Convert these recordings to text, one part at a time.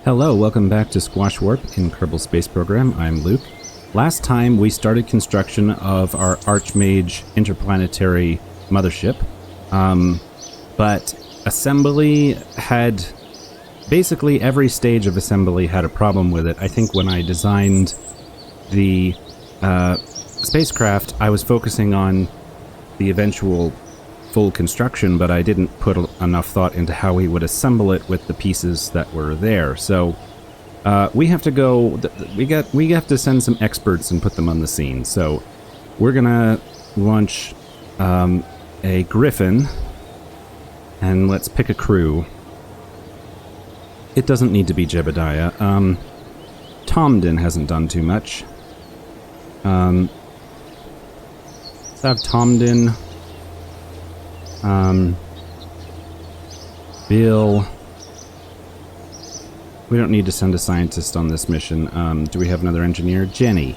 Hello, welcome back to Squashwarp in Kerbal Space Program. I'm Luke. Last time we started construction of our Archmage interplanetary mothership, but assembly had... basically every stage of assembly had a problem with it. I think when I designed the spacecraft, I was focusing on the eventual full construction, but I didn't put enough thought into how we would assemble it with the pieces that were there. So we have to go. We have to send some experts and put them on the scene. So we're gonna launch a Griffin, and let's pick a crew. It doesn't need to be Jebediah. Tomden hasn't done too much. Let's have Tomden. Bill. We don't need to send a scientist on this mission. Do we have another engineer? Jenny.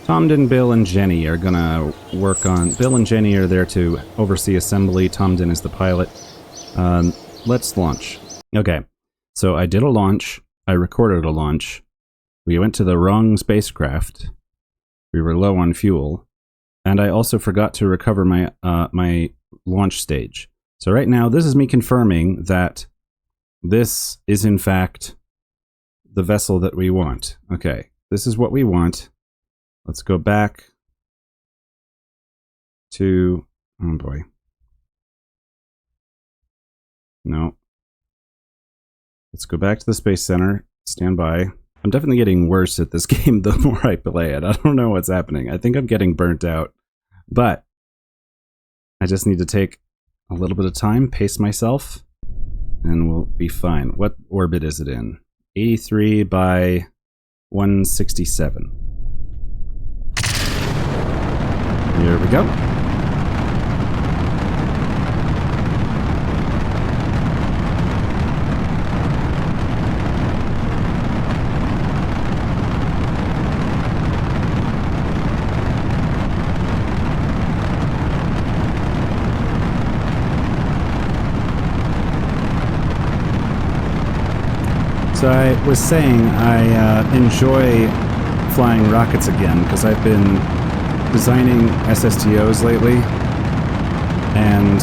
Tomden, Bill, and Jenny are gonna work on... Bill and Jenny are there to oversee assembly. Tomden is the pilot. Let's launch. Okay, so I did a launch. I recorded a launch. We went to the wrong spacecraft. We were low on fuel. And I also forgot to recover my my launch stage. So right now, this is me confirming that this is in fact the vessel that we want. Okay, this is what we want. Let's go back to... oh boy. No. Let's go back to the Space Center. Stand by. I'm definitely getting worse at this game the more I play it. I don't know what's happening. I think I'm getting burnt out. But I just need to take a little bit of time, pace myself, and we'll be fine. What orbit is it in? 83 by 167. Here we go. So I was saying I enjoy flying rockets again because I've been designing SSTOs lately, and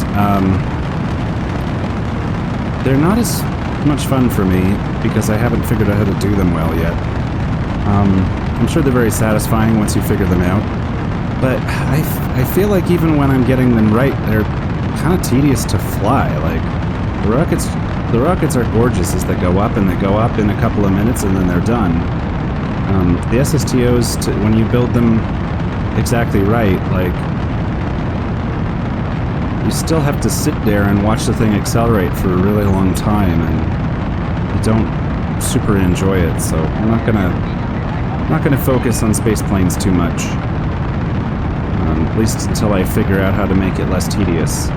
they're not as much fun for me because I haven't figured out how to do them well yet. I'm sure they're very satisfying once you figure them out, but I feel like even when I'm getting them right, they're kind of tedious to fly. Like the rockets are gorgeous as they go up, and they go up in a couple of minutes and then they're done. The SSTOs, when you build them exactly right, like, you still have to sit there and watch the thing accelerate for a really long time, and you don't super enjoy it. So I'm not gonna focus on space planes too much, at least until I figure out how to make it less tedious.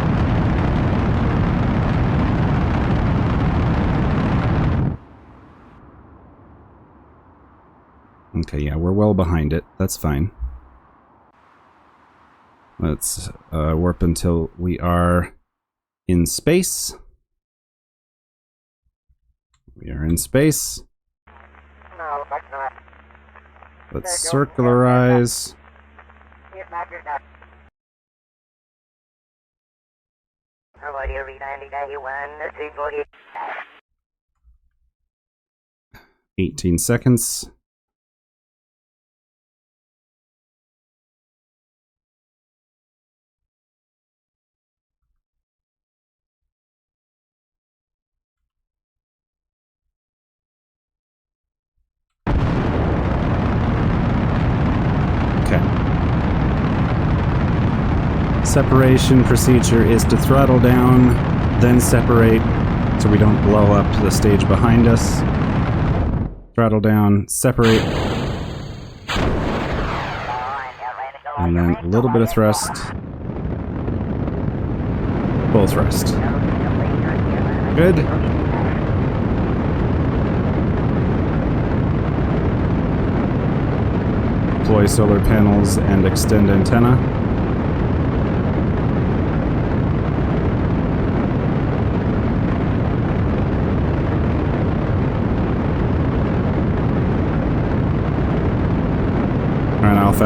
Okay, yeah, we're well behind it. That's fine. Let's warp until we are in space. We are in space. Let's circularize. 18 seconds. Separation procedure is to throttle down, then separate so we don't blow up the stage behind us. Throttle down, separate, and then a little bit of thrust. Full thrust. Good. Deploy solar panels and extend antenna.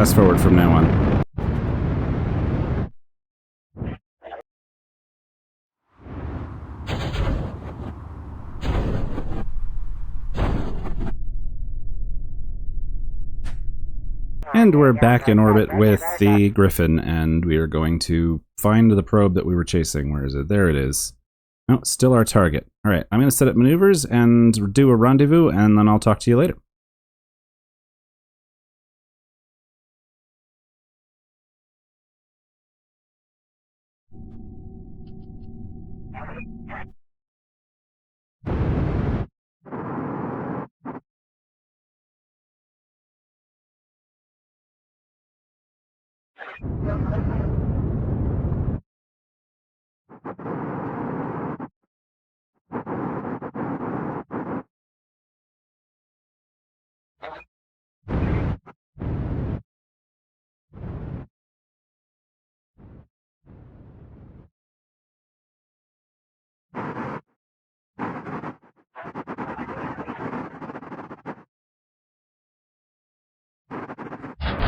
fast forward from now on. And we're back in orbit with the Griffin, and we are going to find the probe that we were chasing. Where is it? There it is. No, still our target. All right, I'm going to set up maneuvers and do a rendezvous, and then I'll talk to you later.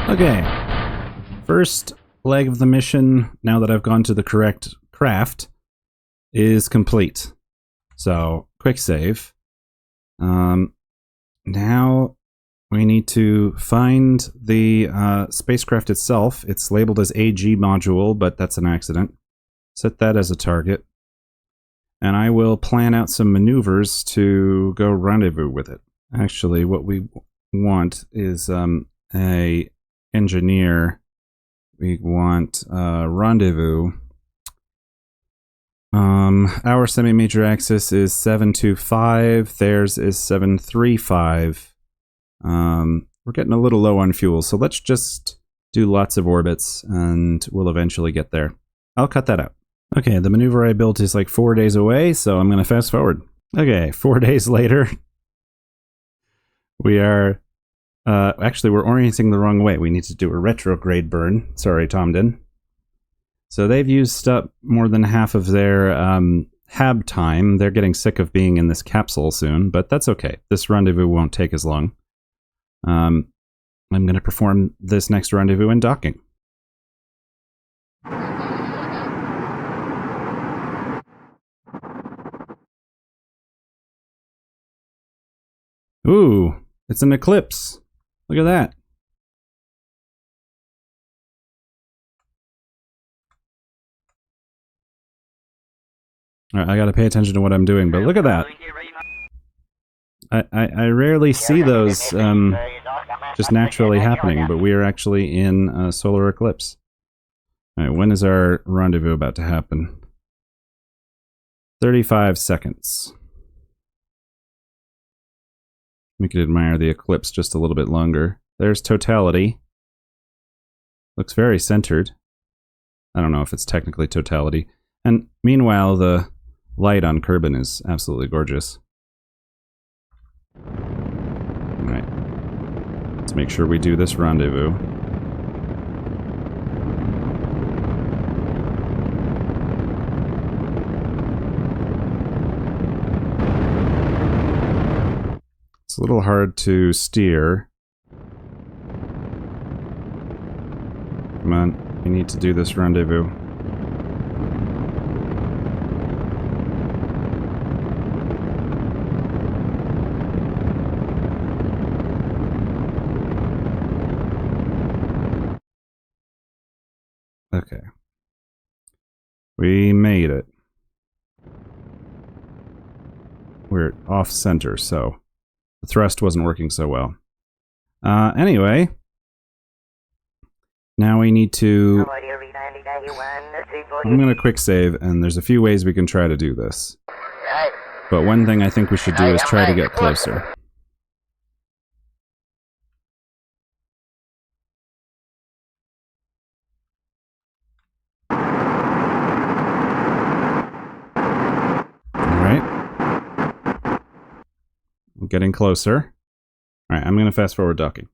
Okay, first leg of the mission, now that I've gone to the correct craft, is complete. So, quick save. Now we need to find the spacecraft itself. It's labeled as AG module, but that's an accident. Set that as a target. And I will plan out some maneuvers to go rendezvous with it. Actually, what we want is a engineer. We want rendezvous. Our semi-major axis is 725. Theirs is 735. We're getting a little low on fuel, so let's just do lots of orbits, and we'll eventually get there. I'll cut that out. Okay, the maneuver I built is like 4 days away, so I'm going to fast forward. Okay, 4 days later, we are... actually, we're orienting the wrong way. We need to do a retrograde burn. Sorry, Tomden. So they've used up more than half of their hab time. They're getting sick of being in this capsule soon, but that's okay. This rendezvous won't take as long. I'm going to perform this next rendezvous in docking. Ooh, it's an eclipse. Look at that. All right, I got to pay attention to what I'm doing, but look at that. I rarely see those just naturally happening, but we are actually in a solar eclipse. All right, when is our rendezvous about to happen? 35 seconds. We could admire the eclipse just a little bit longer. There's totality. Looks very centered. I don't know if it's technically totality. And meanwhile, the light on Kerbin is absolutely gorgeous. Alright. Let's make sure we do this rendezvous. It's a little hard to steer. Come on, we need to do this rendezvous. Okay. We made it. We're off center, so the thrust wasn't working so well. Anyway, now we need to... I'm going to quick save, and there's a few ways we can try to do this. But one thing I think we should do is try to get closer. Alright. I'm getting closer. Alright, I'm going to fast forward docking.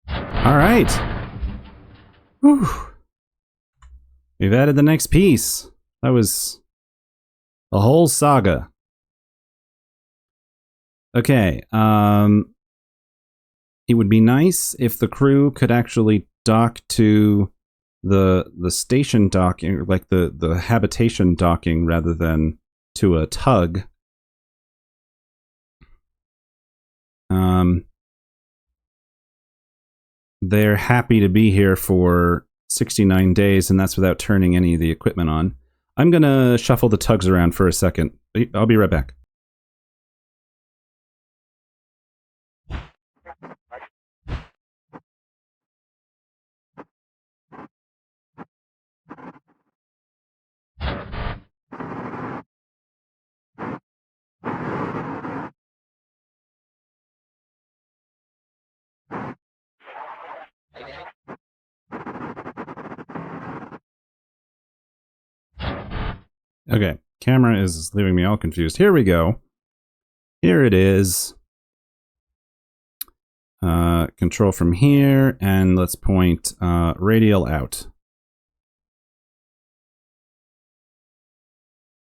All right. Whew. We've added the next piece. That was a whole saga. Okay. It would be nice if the crew could actually dock to the station docking, like the habitation docking, rather than to a tug. They're happy to be here for 69 days, and that's without turning any of the equipment on. I'm gonna shuffle the tugs around for a second. I'll be right back. Okay, camera is leaving me all confused. Here we go. Here it is. Control from here, and let's point radial out.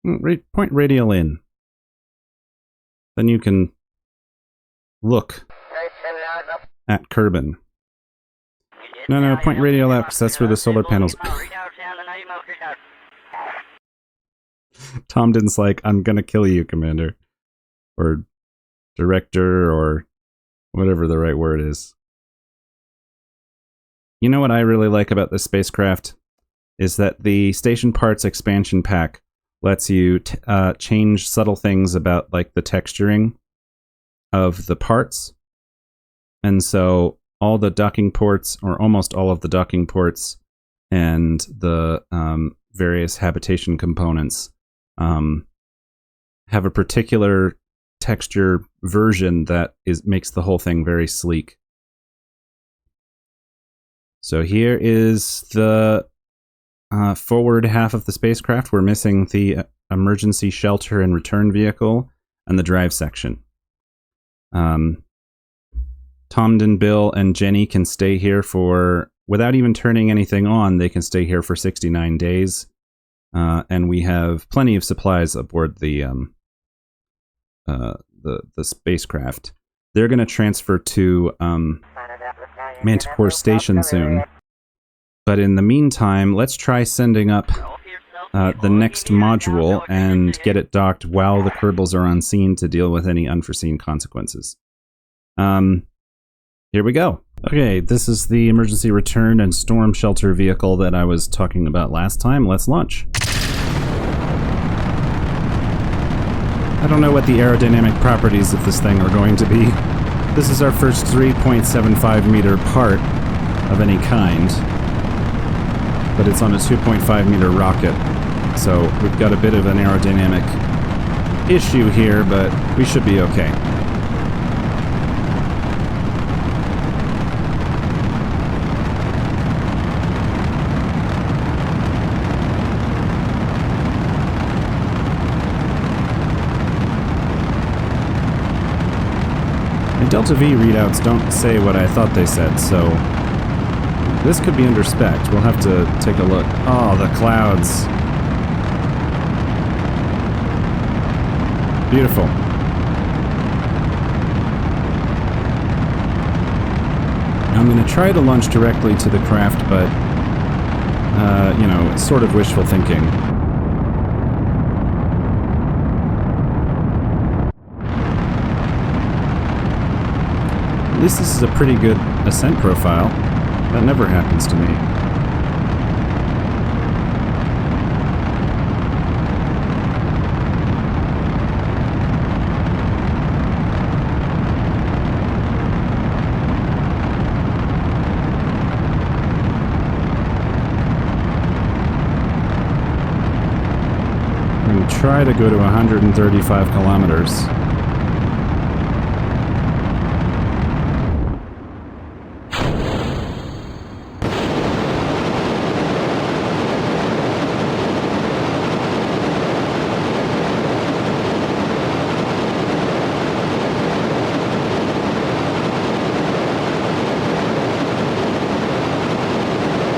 Point radial in. Then you can look at Kerbin. No, point radial out, because that's where the solar panels... Tomden's like, I'm gonna kill you, Commander. Or Director, or whatever the right word is. You know what I really like about this spacecraft? Is that the Station Parts expansion pack lets you change subtle things about, like, the texturing of the parts. And so all the docking ports, or almost all of the docking ports, and the various habitation components have a particular texture version that makes the whole thing very sleek. So here is the forward half of the spacecraft. We're missing the emergency shelter and return vehicle and the drive section. Tomden, Bill, and Jenny can stay here for, without even turning anything on, they can stay here for 69 days. And we have plenty of supplies aboard the spacecraft. They're going to transfer to Manticore Station soon. But in the meantime, let's try sending up the next module and get it docked while the Kerbals are on scene to deal with any unforeseen consequences. Here we go. Okay, this is the emergency return and storm shelter vehicle that I was talking about last time. Let's launch. I don't know what the aerodynamic properties of this thing are going to be. This is our first 3.75 meter part of any kind, but it's on a 2.5 meter rocket, so we've got a bit of an aerodynamic issue here, but we should be okay. Delta V readouts don't say what I thought they said, so this could be under spec. We'll have to take a look. Oh, the clouds. Beautiful. I'm going to try to launch directly to the craft, but, you know, it's sort of wishful thinking. At least this is a pretty good ascent profile. That never happens to me. I'm going to try to go to 135 kilometers.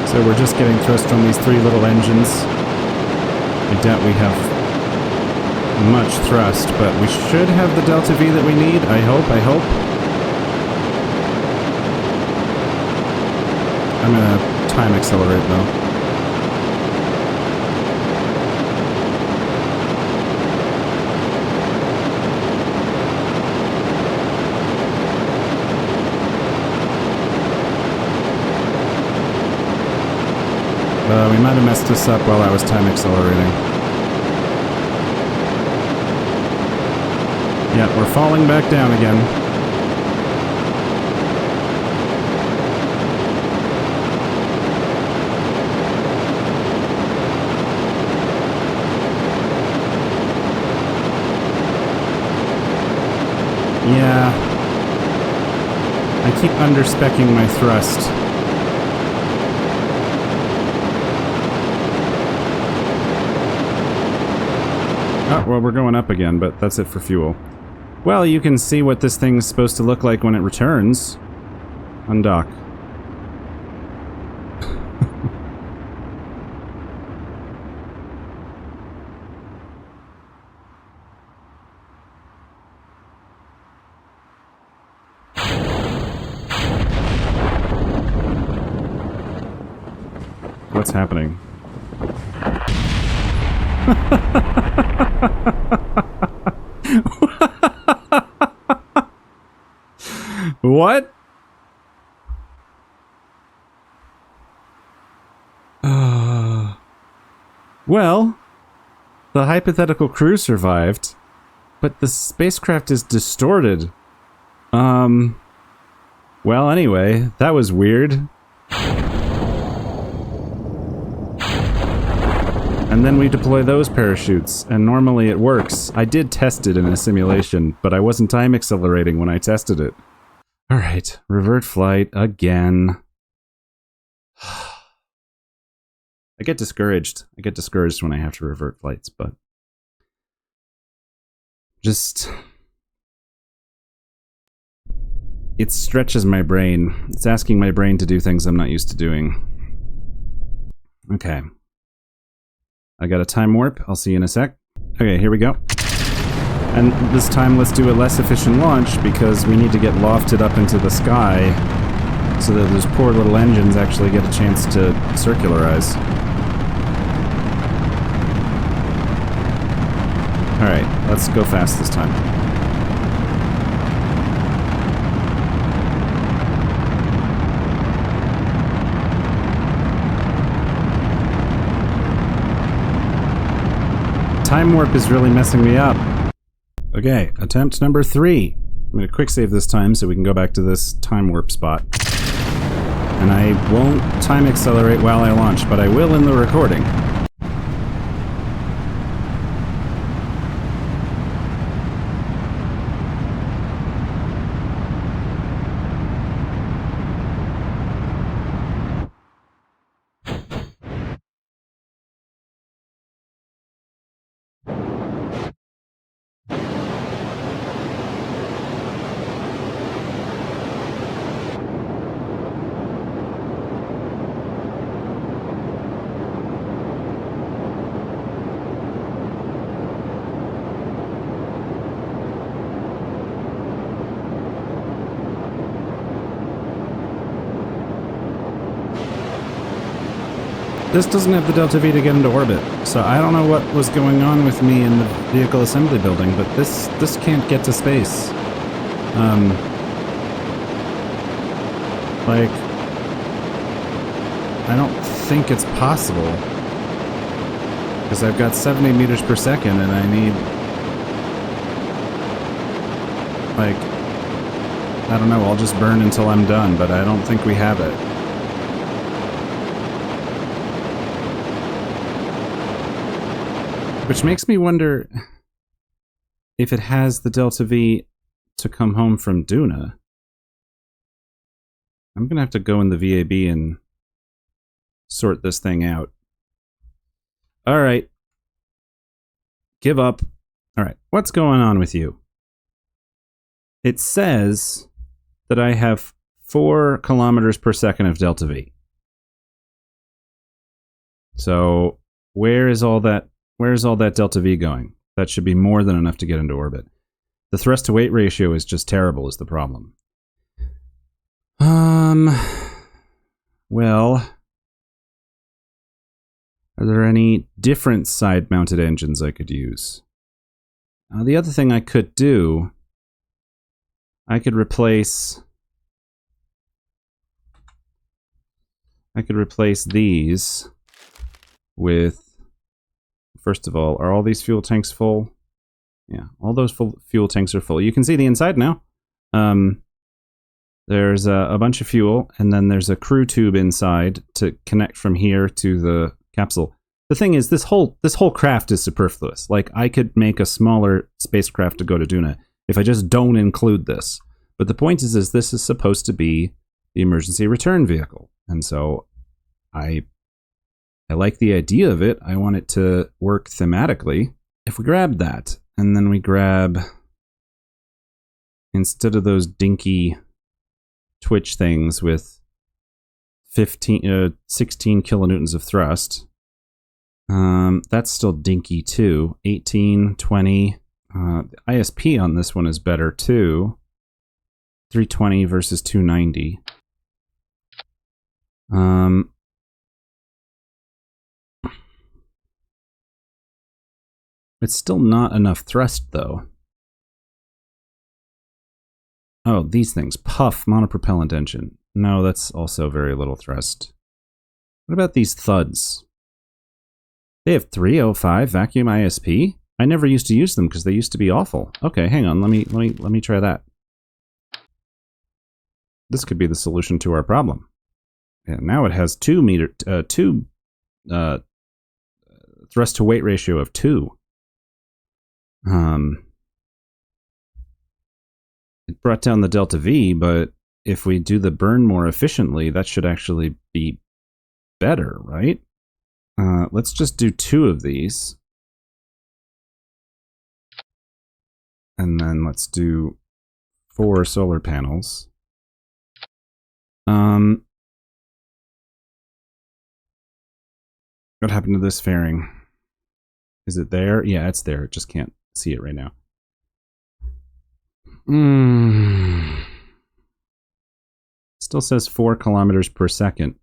So we're just getting thrust from these three little engines. I doubt we have much thrust, but we should have the delta V that we need. I hope. I'm gonna time accelerate though. We might have messed this up while I was time accelerating. Yeah, we're falling back down again. Yeah. I keep underspeccing my thrust. Oh, well, we're going up again, but that's it for fuel. Well, you can see what this thing's supposed to look like when it returns. Undock. What's happening? What? Well, the hypothetical crew survived, but the spacecraft is distorted. Well, anyway, that was weird. And then we deploy those parachutes, and normally it works. I did test it in a simulation, but I wasn't time accelerating when I tested it. Alright, revert flight again. I get discouraged. I get discouraged when I have to revert flights, but... just... it stretches my brain. It's asking my brain to do things I'm not used to doing. Okay. I got a time warp. I'll see you in a sec. Okay, here we go. And this time let's do a less efficient launch because we need to get lofted up into the sky so that those poor little engines actually get a chance to circularize. Alright, let's go fast this time. Time warp is really messing me up. Okay, attempt number 3. I'm going to quick save this time so we can go back to this time warp spot. And I won't time accelerate while I launch, but I will in the recording. This doesn't have the Delta V to get into orbit, so I don't know what was going on with me in the vehicle assembly building, but this can't get to space. Like, I don't think it's possible. Because I've got 70 meters per second and I need... like, I don't know, I'll just burn until I'm done, but I don't think we have it. Which makes me wonder if it has the Delta V to come home from Duna. I'm gonna have to go in the VAB and sort this thing out. Alright. Give up. Alright, what's going on with you? It says that I have 4 kilometers per second of Delta V. So where is all that delta V going? That should be more than enough to get into orbit. The thrust to weight ratio is just terrible is the problem. Well, are there any different side-mounted engines I could use? The other thing I could do, I could replace these with, first of all these fuel tanks full? Yeah, all those fuel tanks are full. You can see the inside now. There's a bunch of fuel, and then there's a crew tube inside to connect from here to the capsule. The thing is, this whole craft is superfluous. Like, I could make a smaller spacecraft to go to Duna if I just don't include this. But the point is this is supposed to be the emergency return vehicle. And so I like the idea of it. I want it to work thematically. If we grab that, and then we grab, instead of those dinky Twitch things with 16 kilonewtons of thrust, that's still dinky too. 18, 20. The ISP on this one is better too. 320 versus 290. It's still not enough thrust though. Oh, these things. Puff monopropellant engine. No, that's also very little thrust. What about these thuds? They have 305 vacuum ISP? I never used to use them because they used to be awful. Okay, hang on. Let me try that. This could be the solution to our problem. And now it has 2 thrust to weight ratio of 2. It brought down the delta V, but if we do the burn more efficiently, that should actually be better, right? Let's just do 2 of these. And then let's do 4 solar panels. What happened to this fairing? Is it there? Yeah, it's there. It just can't see it right now. Still says 4 kilometers per second,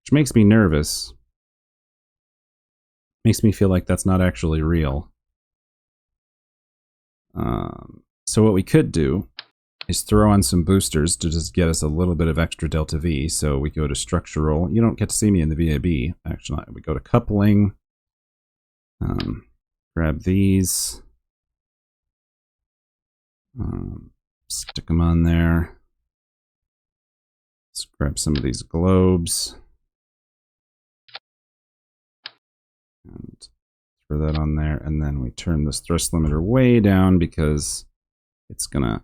which makes me nervous. Makes me feel like that's not actually real. So what we could do is throw on some boosters to just get us a little bit of extra delta V. So we go to structural. You don't get to see me in the VAB. Actually, we go to coupling. Grab these. Stick them on there. Let's grab some of these globes. And throw that on there. And then we turn this thrust limiter way down because it's going to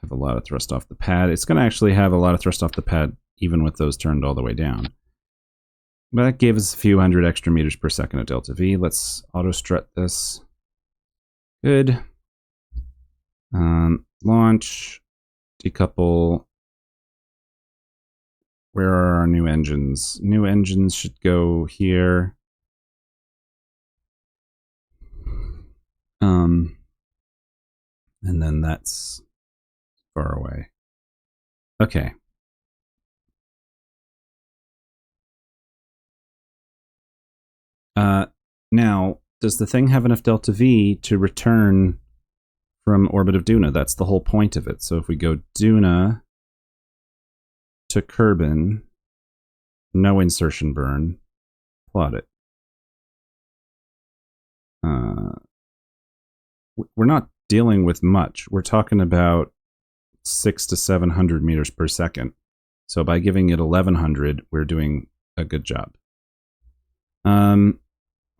have a lot of thrust off the pad. It's going to actually have a lot of thrust off the pad even with those turned all the way down. But that gave us a few hundred extra meters per second of delta V. Let's auto strut this. Good. Launch. Decouple. Where are our new engines? New engines should go here. And then that's far away. Okay. Now, does the thing have enough delta V to return from orbit of Duna? That's the whole point of it. So if we go Duna to Kerbin, no insertion burn, plot it. We're not dealing with much. We're talking about 600 to 700 meters per second. So by giving it 1100, we're doing a good job.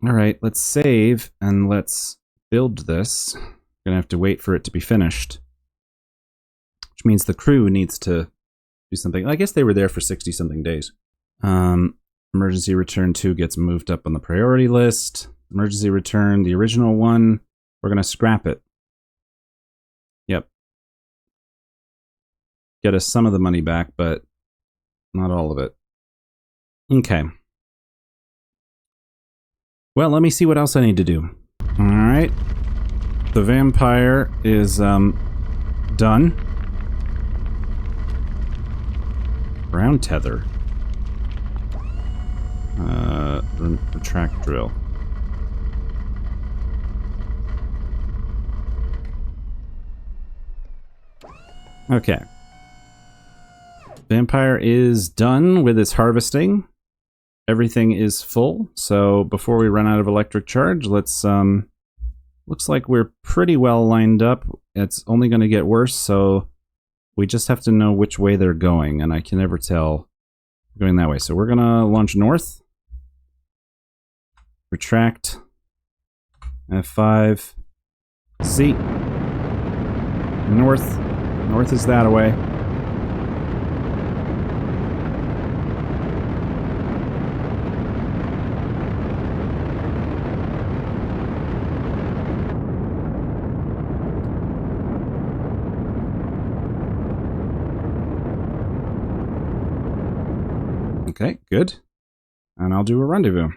All right, let's save and let's build this. We're gonna have to wait for it to be finished, which means the crew needs to do something. I guess they were there for 60 something days. Emergency return 2 gets moved up on the priority list. Emergency return, the original one, we're gonna scrap it. Yep. Get us some of the money back, but not all of it. Okay. Well, let me see what else I need to do. Alright. The vampire is, done. Ground tether. Retract drill. Okay. Vampire is done with its harvesting. Everything is full, so before we run out of electric charge, let's, looks like we're pretty well lined up. It's only going to get worse, so we just have to know which way they're going, and I can never tell going that way. So we're going to launch north. Retract. F5. Z. North. North is that way. Okay, good. And I'll do a rendezvous.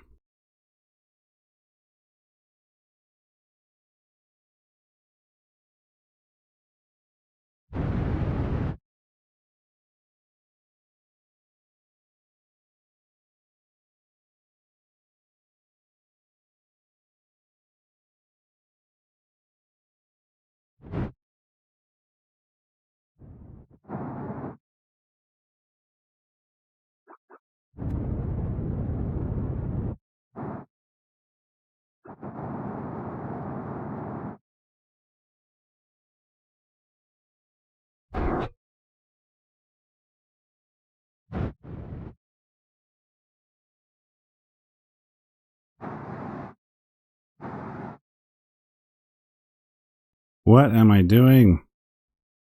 What am I doing?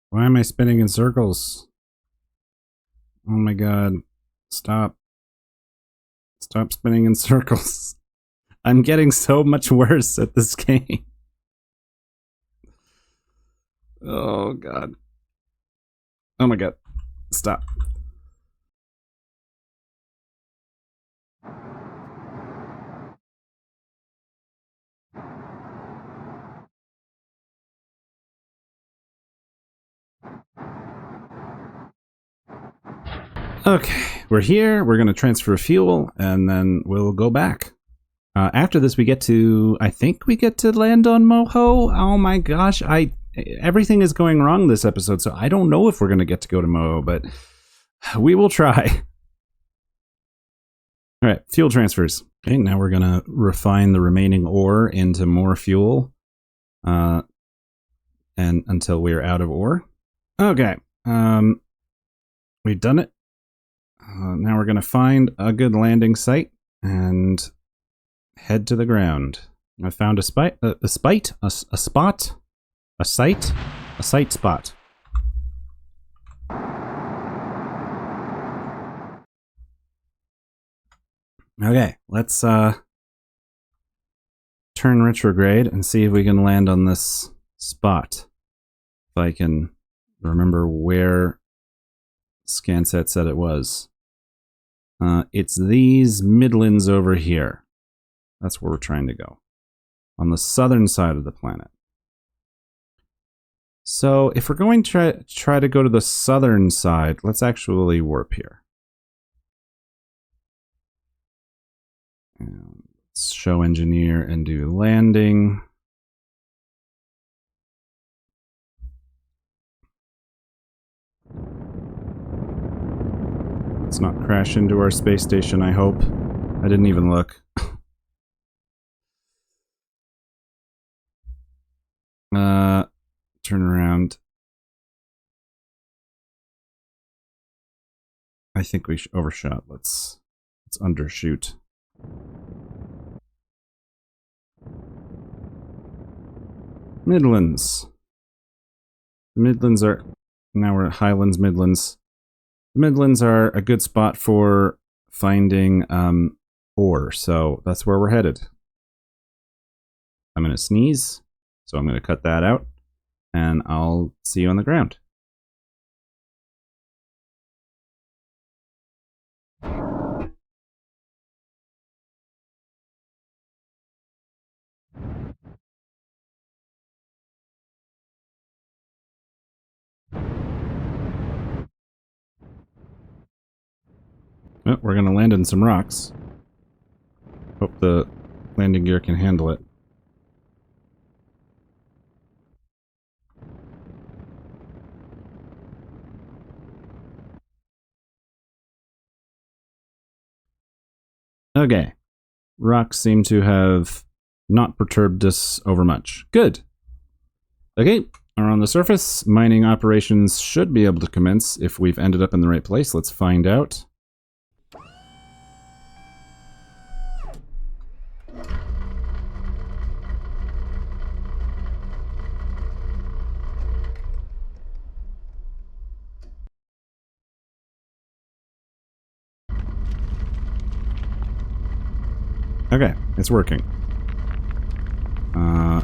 Why am I spinning in circles? Oh my god. Stop. Stop spinning in circles. I'm getting so much worse at this game. Oh god. Oh my god. Stop. Okay, we're here. We're going to transfer fuel, and then we'll go back. After this, we get to... I think we get to land on Moho. Oh my gosh, everything is going wrong this episode, so I don't know if we're going to get to go to Moho, but we will try. All right, fuel transfers. Okay, now we're going to refine the remaining ore into more fuel, and until we're out of ore. Okay, we've done it. Now we're going to find a good landing site and head to the ground. I found a site spot. Okay, let's turn retrograde and see if we can land on this spot. If I can remember where ScanSet said it was. It's these midlands over here. That's where we're trying to go. On the southern side of the planet. So if we're going to try to go to the southern side, let's actually warp here. And let's show engineer and do landing. Let's not crash into our space station, I hope. I didn't even look. Turn around. I think we overshot. Let's undershoot. Midlands. The Midlands are... Now we're at Highlands, Midlands. The Midlands are a good spot for finding ore, so that's where we're headed. I'm going to sneeze, so I'm going to cut that out, and I'll see you on the ground. Oh, we're going to land in some rocks. Hope the landing gear can handle it. Okay. Rocks seem to have not perturbed us overmuch. Good. Okay, we're on the surface. Mining operations should be able to commence if we've ended up in the right place. Let's find out. Okay, it's working.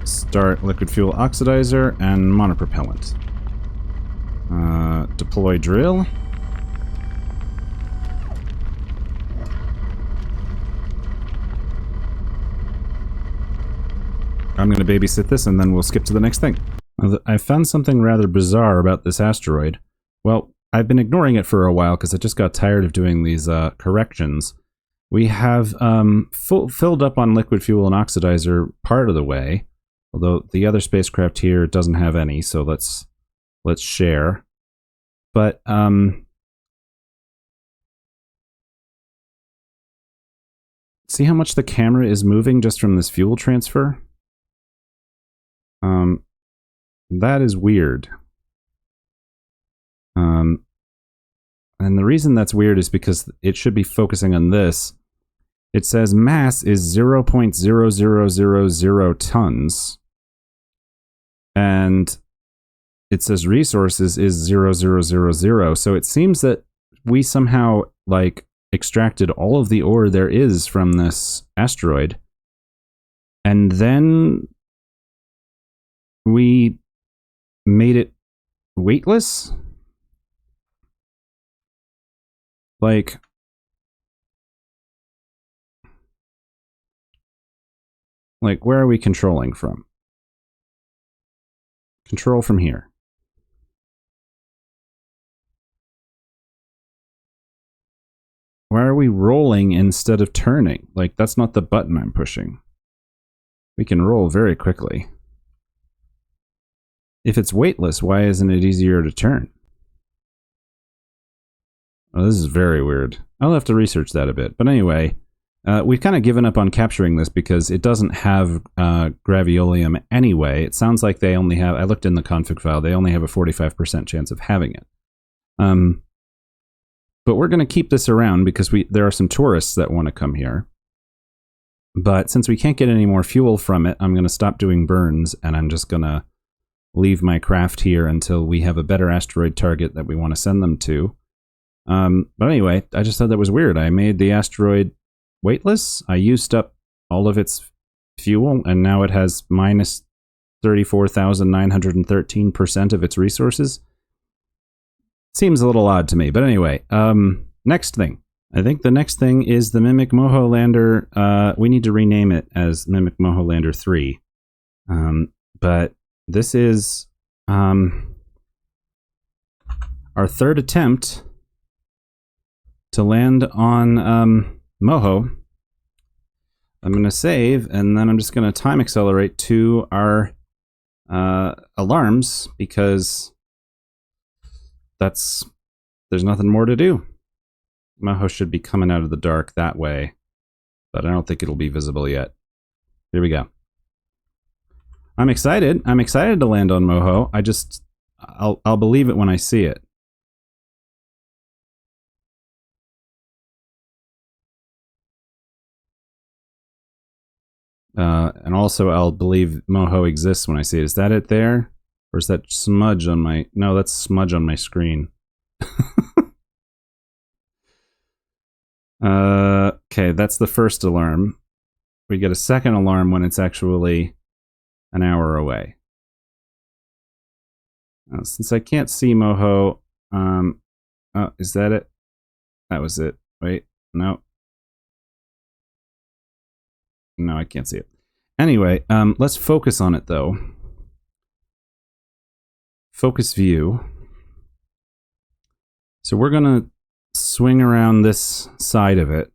Start liquid fuel oxidizer and monopropellant. Deploy drill. I'm going to babysit this and then we'll skip to the next thing. I found something rather bizarre about this asteroid. Well, I've been ignoring it for a while because I just got tired of doing these corrections. We have filled up on liquid fuel and oxidizer part of the way, although the other spacecraft here doesn't have any, so let's share. But see how much the camera is moving just from this fuel transfer? That is weird. And the reason that's weird is because it should be focusing on this. It says mass is 0.0000 tons. And it says resources is 0000. So it seems that we somehow, like, extracted all of the ore there is from this asteroid. And then we made it weightless? Like, where are we controlling from? Control from here. Why are we rolling instead of turning? Like, that's not the button I'm pushing. We can roll very quickly. If it's weightless, why isn't it easier to turn? Oh, this is very weird. I'll have to research that a bit. But anyway, we've kind of given up on capturing this because it doesn't have graviolium anyway. It sounds like they only have, I looked in the config file, they only have a 45% chance of having it. But we're going to keep this around because there are some tourists that want to come here. But since we can't get any more fuel from it, I'm going to stop doing burns and I'm just going to leave my craft here until we have a better asteroid target that we want to send them to. But anyway, I just thought that was weird. I made the asteroid weightless. I used up all of its fuel, and now it has minus 34,913% of its resources. Seems a little odd to me. But anyway, next thing. I think the next thing is the Mimic Moho lander. We need to rename it as Mimic Moho Lander 3. But this is our third attempt to land on Moho. I'm going to save, and then I'm just going to time accelerate to our alarms, because there's nothing more to do. Moho should be coming out of the dark that way, but I don't think it'll be visible yet. Here we go. I'm excited. I'm excited to land on Moho. I'll believe it when I see it. And also I'll believe Moho exists when I see it. Is that it there? Or is that smudge on my... No, that's smudge on my screen. Okay, that's the first alarm. We get a second alarm when it's actually an hour away. Since I can't see Moho... oh, is that it? That was it. Wait, no. No, I can't see it. Anyway, let's focus on it, though. Focus view. So we're going to swing around this side of it,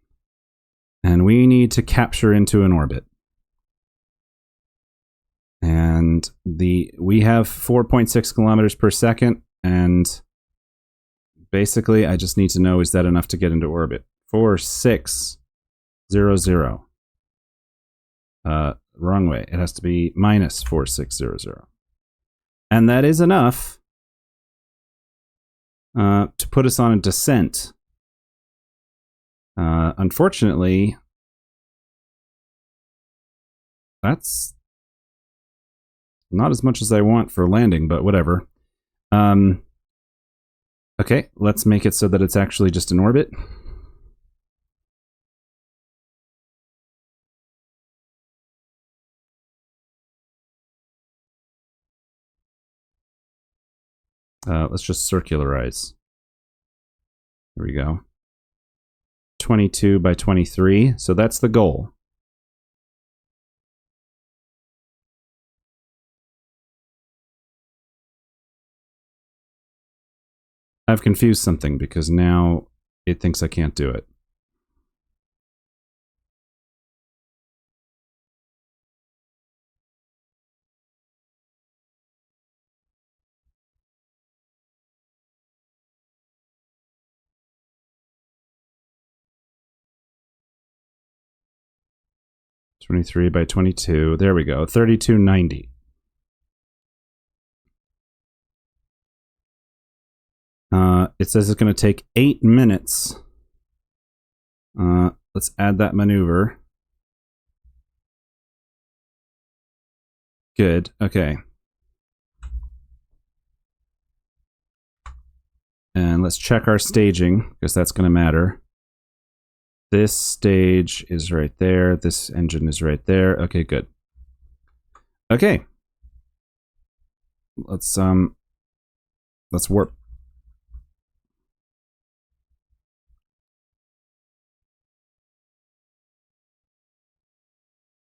and we need to capture into an orbit. And we have 4.6 kilometers per second, and basically I just need to know, is that enough to get into orbit? 4600. Wrong way. It has to be minus 4600. And that is enough to put us on a descent. Unfortunately, that's not as much as I want for landing, but whatever. Okay, let's make it so that it's actually just an orbit. Let's just circularize. There we go. 22 by 23, so that's the goal. I've confused something because now it thinks I can't do it. $23 by 22. There we go. 3290. It says it's going to take 8 minutes. Let's add that maneuver. Good. Okay. And let's check our staging, because that's going to matter. This stage is right there. This engine is right there. Okay, good. Okay. Let's warp.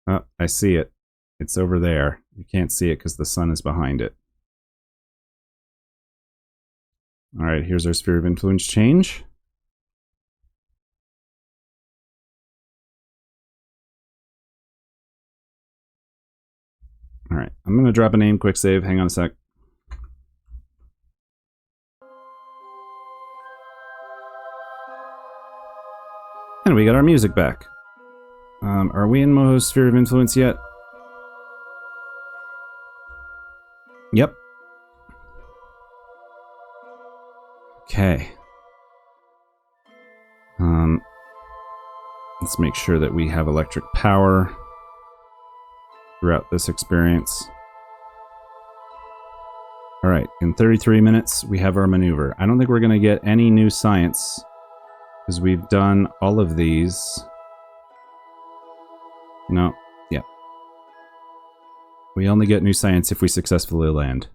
Oh, I see it. It's over there. You can't see it because the sun is behind it. All right, here's our sphere of influence change. All right, I'm going to drop a name, quick save. Hang on a sec. And we got our music back. Are we in Moho's sphere of influence yet? Yep. Okay. Let's make sure that we have electric power throughout this experience. All right, in 33 minutes, we have our maneuver. I don't think we're going to get any new science because we've done all of these. No, yeah. We only get new science if we successfully land.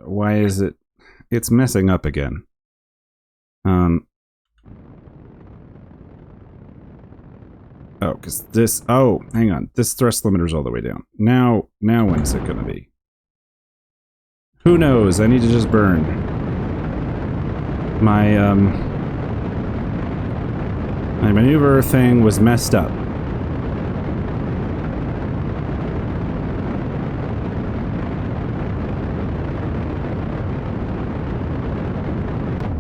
Why is it? It's messing up again. Oh, because this... Oh, hang on. This thrust limiter's all the way down. Now when is it going to be? Who knows? I need to just burn. My maneuver thing was messed up.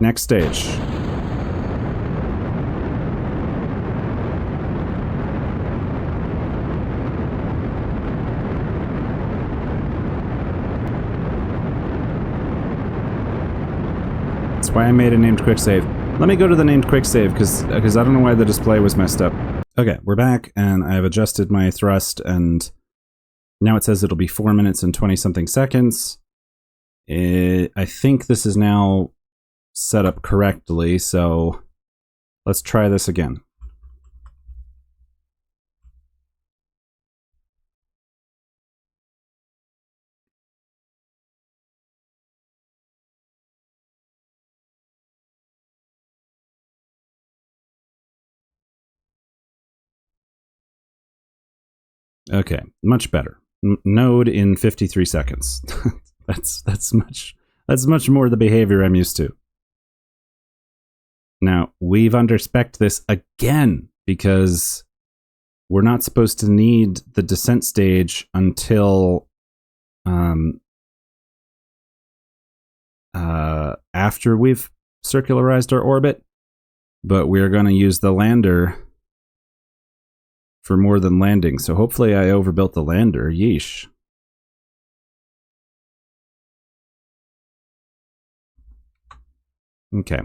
Next stage. That's why I made a named quick save. Let me go to the named quick save because I don't know why the display was messed up. Okay, we're back and I have adjusted my thrust and now it says it'll be 4 minutes and 20 something seconds. I think this is now set up correctly, so let's try this again. Okay, much better. Node in 53 seconds. that's much more the behavior I'm used to. Now, we've underspec'd this again because we're not supposed to need the descent stage until after we've circularized our orbit, but we're going to use the lander for more than landing, so hopefully I overbuilt the lander. Yeesh. Okay.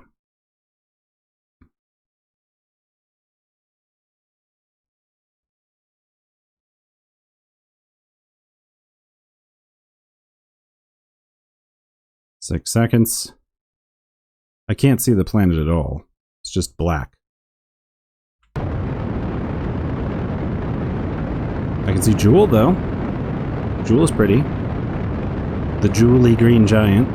Six seconds. I can't see the planet at all. It's just black. I can see Jewel, though. Jewel is pretty. The jewelly green giant.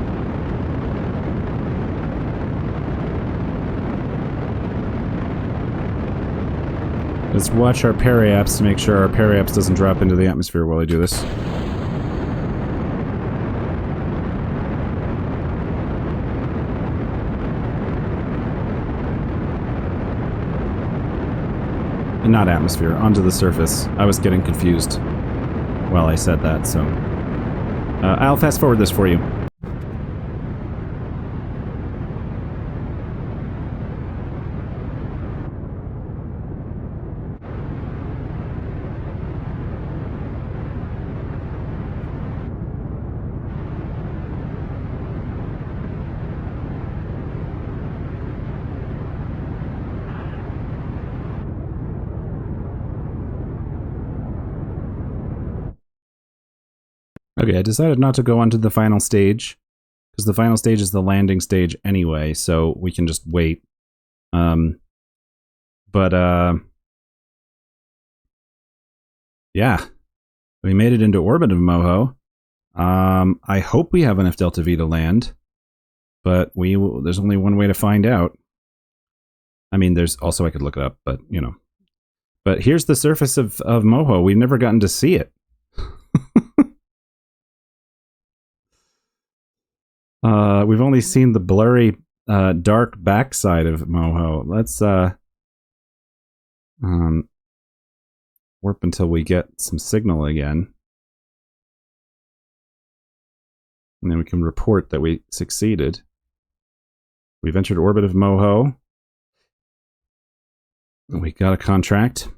Let's watch our periaps to make sure our periaps doesn't drop into the atmosphere while I do this. Not atmosphere, onto the surface. I was getting confused while I said that, so... I'll fast forward this for you. Okay, I decided not to go onto the final stage, because the final stage is the landing stage anyway, so we can just wait. Yeah. We made it into orbit of Moho. I hope we have enough delta V to land, but there's only one way to find out. I mean, there's also, I could look it up, but, you know. But here's the surface of Moho. We've never gotten to see it. We've only seen the blurry, dark backside of Moho. Let's warp until we get some signal again. And then we can report that we succeeded. We've entered orbit of Moho. We got a contract.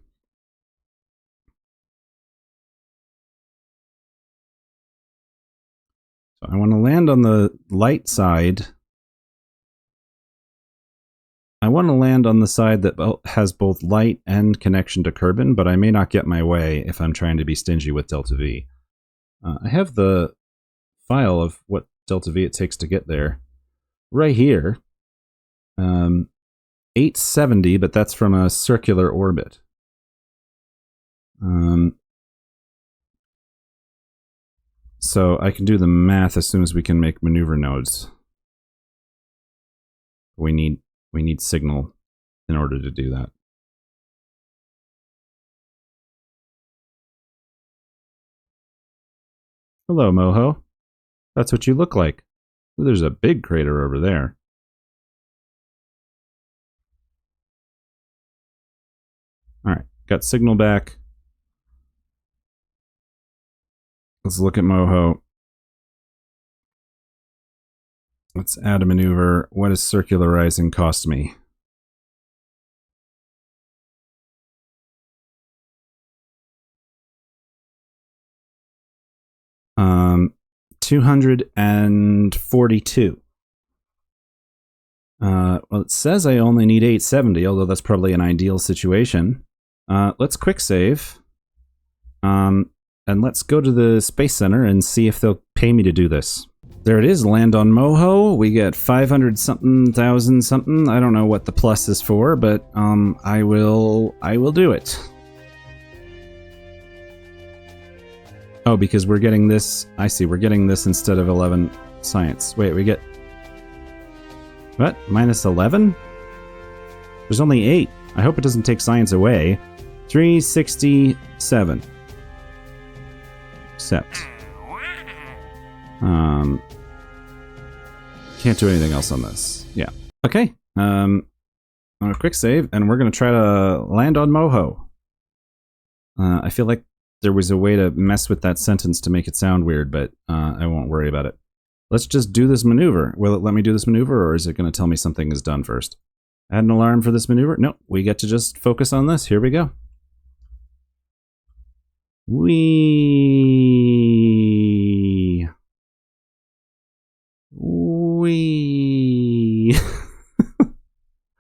So I want to land on the light side. I want to land on the side that has both light and connection to Kerbin, but I may not get my way if I'm trying to be stingy with delta V. I have the file of what delta V it takes to get there right here. 870, but that's from a circular orbit. So I can do the math as soon as we can make maneuver nodes. We need signal in order to do that. Hello, Moho. That's what you look like. Ooh, there's a big crater over there. Alright, got signal back. Let's look at Moho. Let's add a maneuver. What does circularizing cost me? $242. Well, it says I only need 870, although that's probably an ideal situation. Let's quick save. And let's go to the Space Center and see if they'll pay me to do this. There it is, land on Moho. We get 500-something, thousand-something. I don't know what the plus is for, but I will do it. Oh, because we're getting this. I see, we're getting this instead of 11 science. Wait, we get... What? Minus 11? There's only 8. I hope it doesn't take science away. 367. Accept. Can't do anything else on this. Yeah. Okay. On a quick save, and we're gonna try to land on Moho. I feel like there was a way to mess with that sentence to make it sound weird, but I won't worry about it. Let's just do this maneuver. Will it let me do this maneuver, or is it going to tell me something is done first? Add an alarm for this maneuver? No, we get to just focus on this. Here we go. Wee.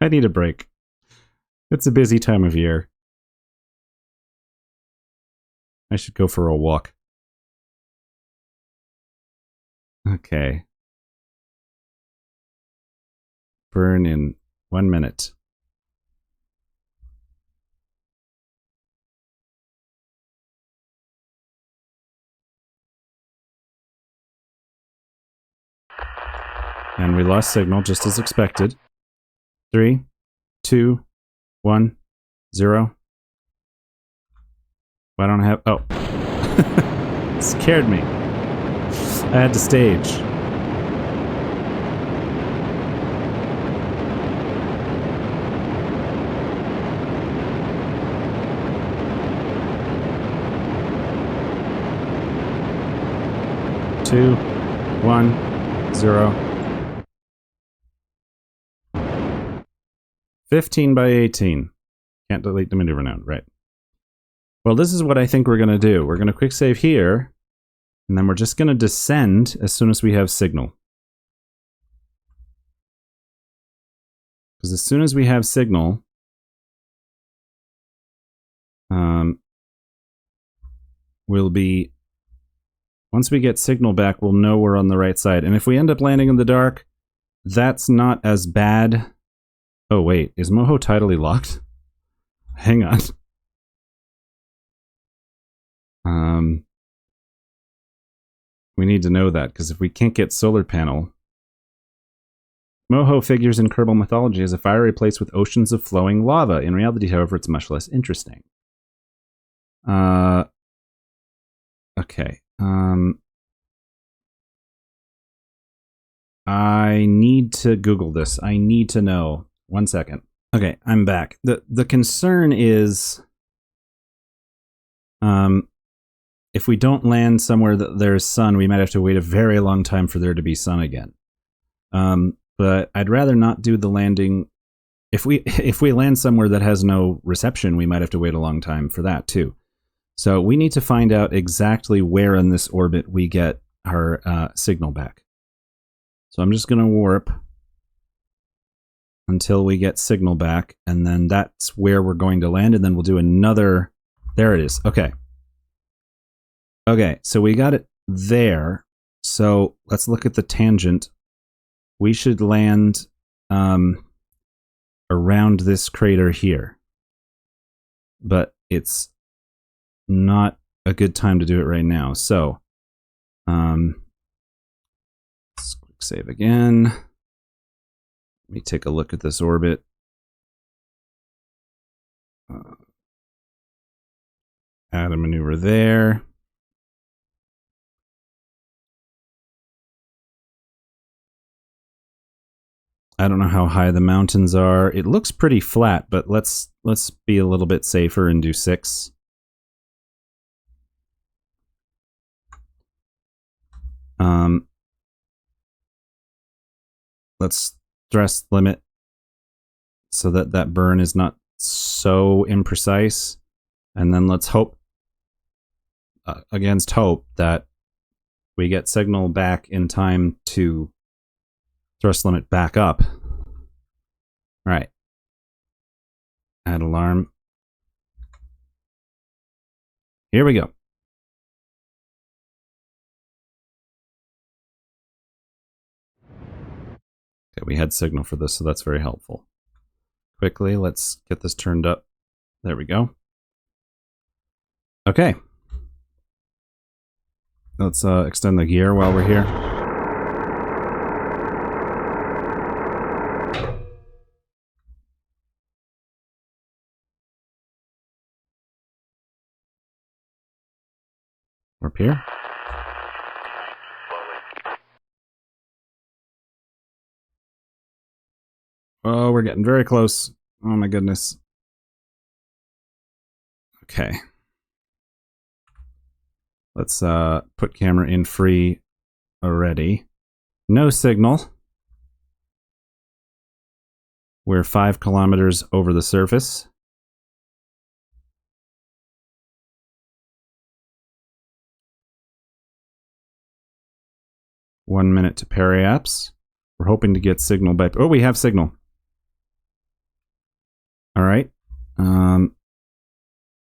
I need a break. It's a busy time of year. I should go for a walk. Okay. Burn in 1 minute. And we lost signal just as expected. 3, 2, 1, 0. Why don't I have... Oh. Scared me. I had to stage. Two, 1, 0. 15 by 18. Can't delete the maneuver node, right? Well, this is what I think we're going to do. We're going to quick save here, and then we're just going to descend as soon as we have signal. Because as soon as we have signal, we'll be... Once we get signal back, we'll know we're on the right side. And if we end up landing in the dark, that's not as bad. Oh, wait. Is Moho tidally locked? Hang on. We need to know that, because if we can't get solar panel... Moho figures in Kerbal mythology as a fiery place with oceans of flowing lava. In reality, however, it's much less interesting. Okay. I need to Google this. I need to know. 1 second. Okay, I'm back. The concern is, if we don't land somewhere that there's sun, we might have to wait a very long time for there to be sun again. But I'd rather not do the landing. If we land somewhere that has no reception, we might have to wait a long time for that too. So we need to find out exactly where in this orbit we get our signal back. So I'm just going to warp until we get signal back, and then that's where we're going to land, and then we'll do another... There it is. Okay. Okay, so we got it there. So let's look at the tangent. We should land around this crater here. But it's not a good time to do it right now. So, let's quick save again. Let me take a look at this orbit. Add a maneuver there. I don't know how high the mountains are. It looks pretty flat, but let's be a little bit safer and do 6. Let's thrust limit so that that burn is not so imprecise, and then let's hope against hope that we get signal back in time to thrust limit back up. All right. Add alarm. Here we go. Okay, we had signal for this, so that's very helpful. Quickly, let's get this turned up. There we go. Okay. Let's extend the gear while we're here. Up here. Oh, we're getting very close. Oh my goodness. Okay. Let's put camera in free already. No signal. We're 5 kilometers over the surface. One minute to periapse. We're hoping to get signal by... Oh, we have signal. All right.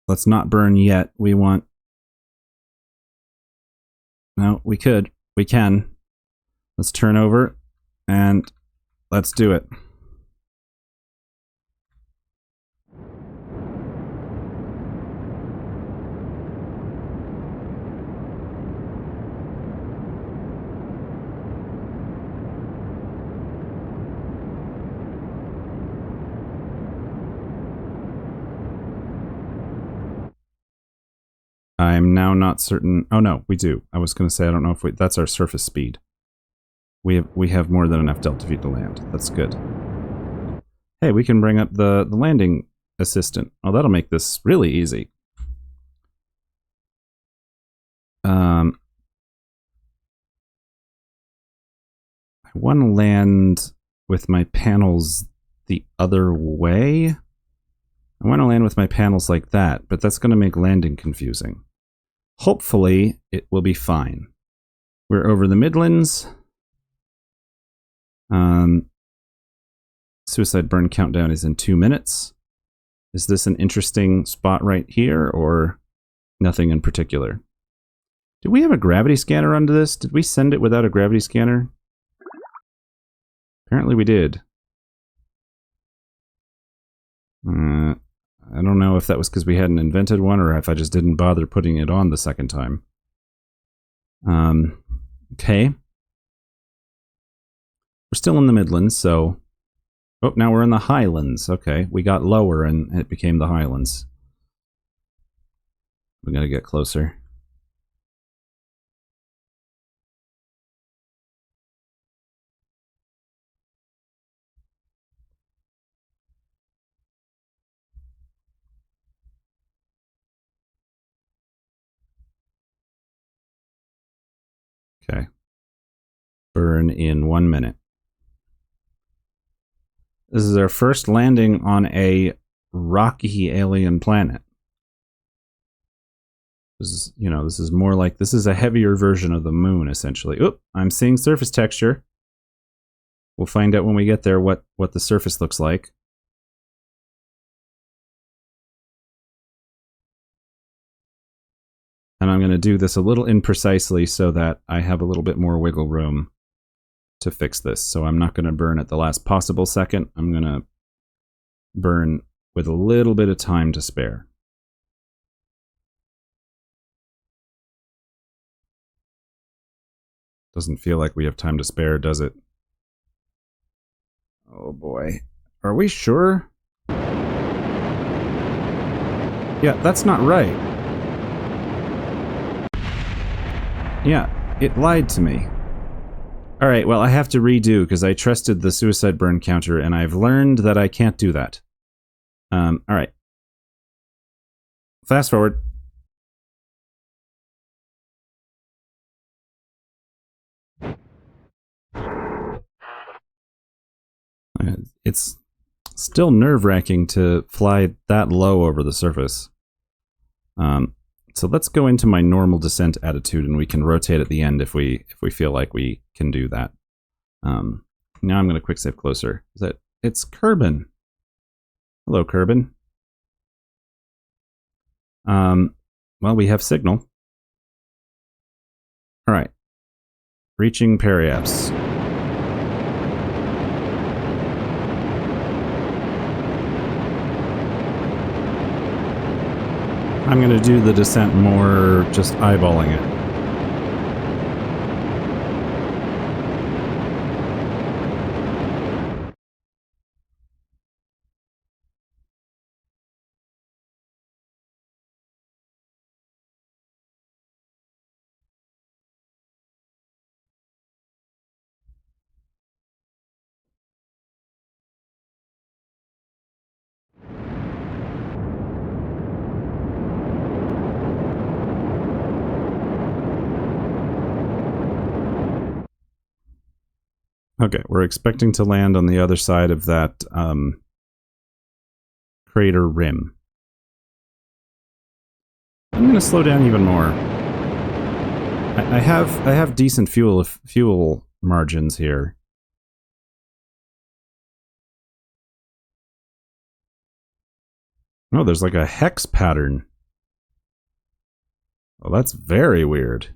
Let's not burn yet. We want... No, we could. We can. Let's turn over and let's do it. I'm now not certain. Oh no, we do. I was going to say I don't know if we. That's our surface speed. We have more than enough delta V to land. That's good. Hey, we can bring up the landing assistant. Oh, that'll make this really easy. I want to land with my panels the other way. I want to land with my panels like that, but that's going to make landing confusing. Hopefully, it will be fine. We're over the Midlands. Suicide burn countdown is in 2 minutes. Is this an interesting spot right here, or nothing in particular? Did we have a gravity scanner under this? Did we send it without a gravity scanner? Apparently we did. I don't know if that was because we hadn't invented one or if I just didn't bother putting it on the second time. Okay. We're still in the Midlands, so... Oh, now we're in the Highlands. Okay, we got lower and it became the Highlands. We gotta get closer. Okay. Burn in 1 minute. This is our first landing on a rocky alien planet. This is, you know, this is more like, this is a heavier version of the moon, essentially. Oop, I'm seeing surface texture. We'll find out when we get there what the surface looks like. And I'm going to do this a little imprecisely so that I have a little bit more wiggle room to fix this. So I'm not going to burn at the last possible second. I'm going to burn with a little bit of time to spare. Doesn't feel like we have time to spare, does it? Oh boy. Are we sure? Yeah, that's not right. Yeah, it lied to me. Alright, well, I have to redo because I trusted the suicide burn counter and I've learned that I can't do that. Alright. Fast forward. It's still nerve-wracking to fly that low over the surface. So let's go into my normal descent attitude and we can rotate at the end if we feel like we can do that. Now I'm going to quick save closer. It's Kerbin. Hello, Kerbin. Well, we have signal. All right. Reaching periapse. I'm going to do the descent more just eyeballing it. Okay, we're expecting to land on the other side of that crater rim. I'm going to slow down even more. I have decent fuel margins here. Oh, there's like a hex pattern. Well, that's very weird.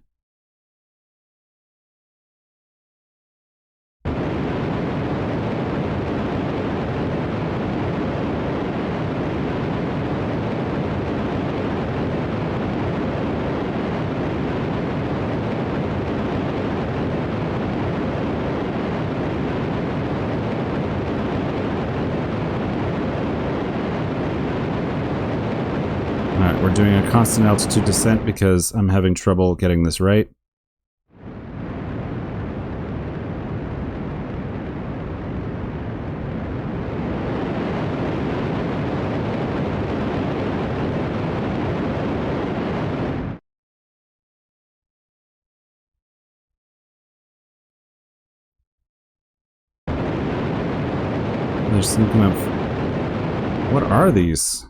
Alright, we're doing a constant altitude descent because I'm having trouble getting this right. There's some kind of... What are these?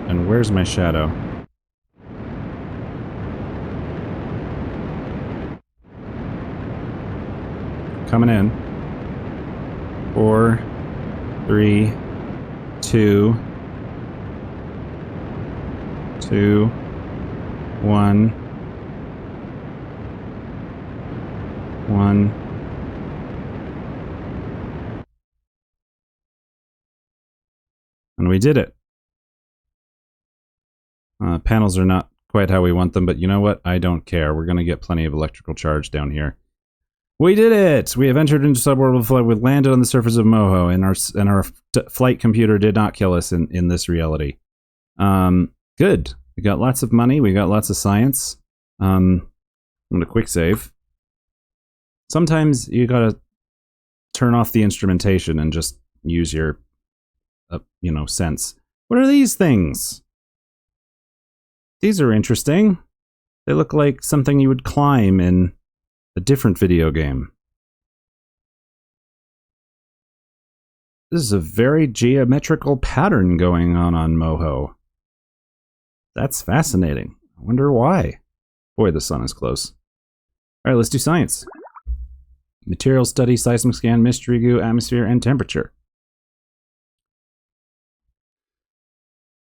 And where's my shadow? Coming in. 4, 3, 2, 1, 1. And we did it. Panels are not quite how we want them, but you know what? I don't care. We're going to get plenty of electrical charge down here. We did it! We have entered into suborbital flight. We landed on the surface of Moho, and our flight computer did not kill us in this reality. Good. We got lots of money. We got lots of science. I'm going to quick save. Sometimes you gotta turn off the instrumentation and just use your, sense. What are these things? These are interesting. They look like something you would climb in a different video game. This is a very geometrical pattern going on Moho. That's fascinating. I wonder why. Boy, the sun is close. Alright, let's do science. Material study, seismic scan, mystery goo, atmosphere, and temperature.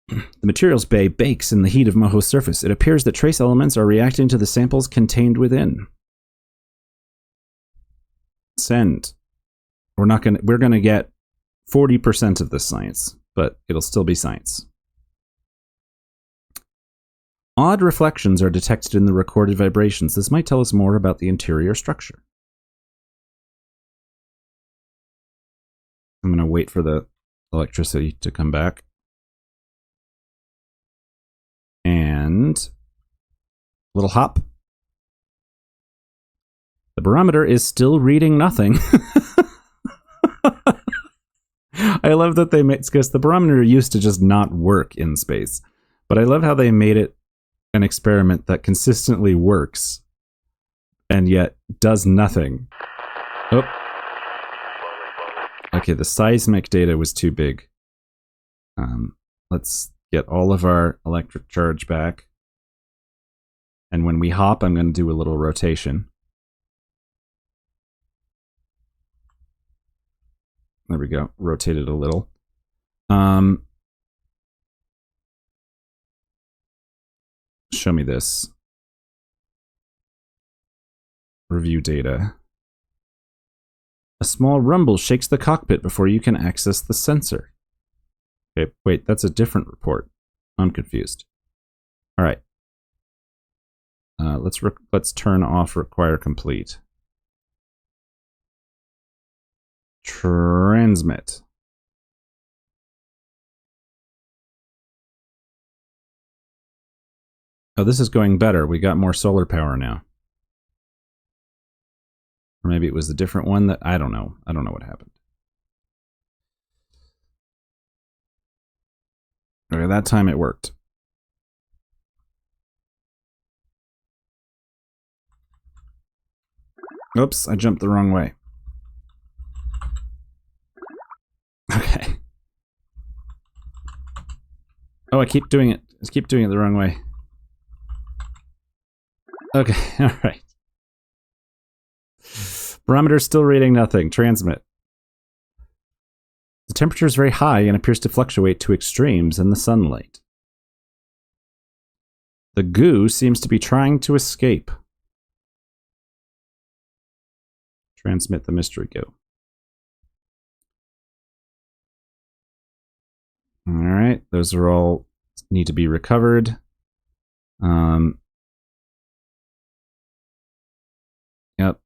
The materials bay bakes in the heat of Moho's surface. It appears that trace elements are reacting to the samples contained within. Send. We're gonna get 40% of this science, but it'll still be science. Odd reflections are detected in the recorded vibrations. This might tell us more about the interior structure. I'm going to wait for the electricity to come back. And a little hop. The barometer is still reading nothing. I love that they made, because the barometer used to just not work in space. But I love how they made it an experiment that consistently works and yet does nothing. Oh. Okay, the seismic data was too big. Let's get all of our electric charge back. And when we hop, I'm going to do a little rotation. There we go. Rotate it a little. Show me this. Review data. A small rumble shakes the cockpit before you can access the sensor. Okay, wait, that's a different report. I'm confused. All right. Let's turn off require complete. Transmit. Oh, this is going better. We got more solar power now. Or maybe it was a different one that... I don't know. I don't know what happened. Okay, that time it worked. Oops, I jumped the wrong way. Okay. Oh, I keep doing it. I keep doing it the wrong way. Okay, alright. Barometer still reading nothing. Transmit. The temperature is very high and appears to fluctuate to extremes in the sunlight. The goo seems to be trying to escape. Transmit the mystery goo. Alright, those are all need to be recovered. Yep.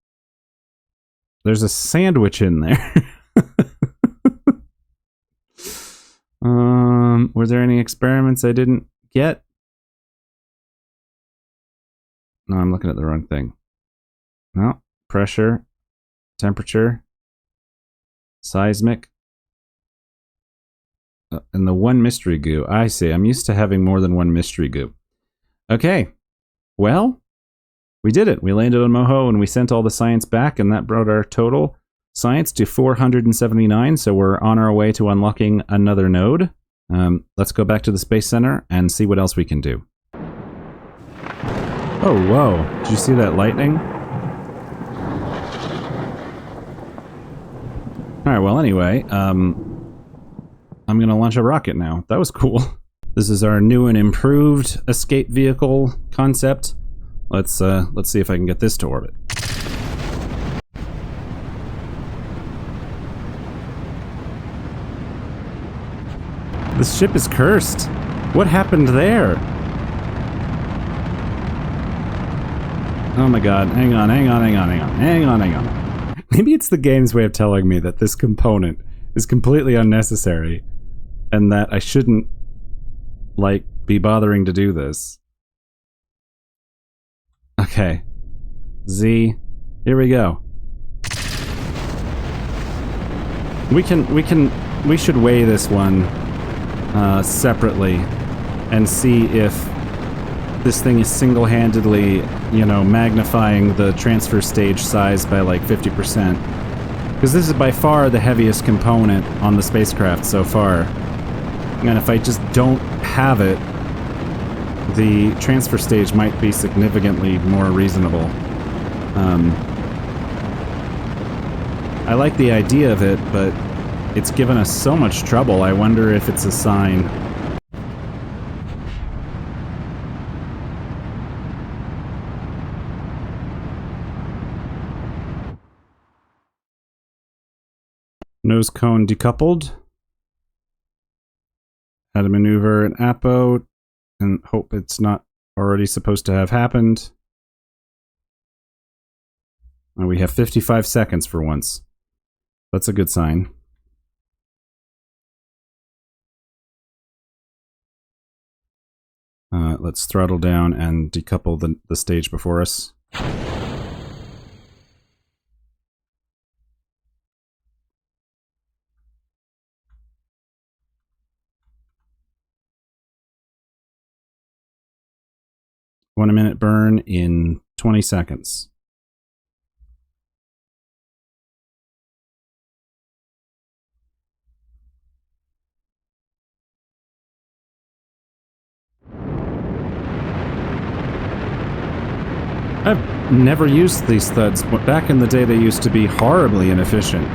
There's a sandwich in there. Were there any experiments I didn't get? No, I'm looking at the wrong thing. No, pressure, temperature, seismic, and the one mystery goo. I see. I'm used to having more than one mystery goo. Okay. Well, we did it. We landed on Moho and we sent all the science back, and that brought our total science to 479, so we're on our way to unlocking another node. Let's go back to the Space Center and see what else we can do. Oh, whoa. Did you see that lightning? Alright, well anyway, I'm gonna launch a rocket now. That was cool. This is our new and improved escape vehicle concept. Let's see if I can get this to orbit. This ship is cursed. What happened there? Oh my god, hang on. Maybe it's the game's way of telling me that this component is completely unnecessary and that I shouldn't, like, be bothering to do this. Okay. Z. Here we go. We should weigh this one separately and see if this thing is single-handedly, you know, magnifying the transfer stage size by like 50%. Because this is by far the heaviest component on the spacecraft so far. And if I just don't have it, the transfer stage might be significantly more reasonable. I like the idea of it, but it's given us so much trouble. I wonder if it's a sign. Nose cone decoupled. Had a maneuver an apo and hope it's not already supposed to have happened. And we have 55 seconds for once. That's a good sign. Let's throttle down and decouple the stage before us. One minute burn in 20 seconds. I've never used these thuds, but back in the day they used to be horribly inefficient.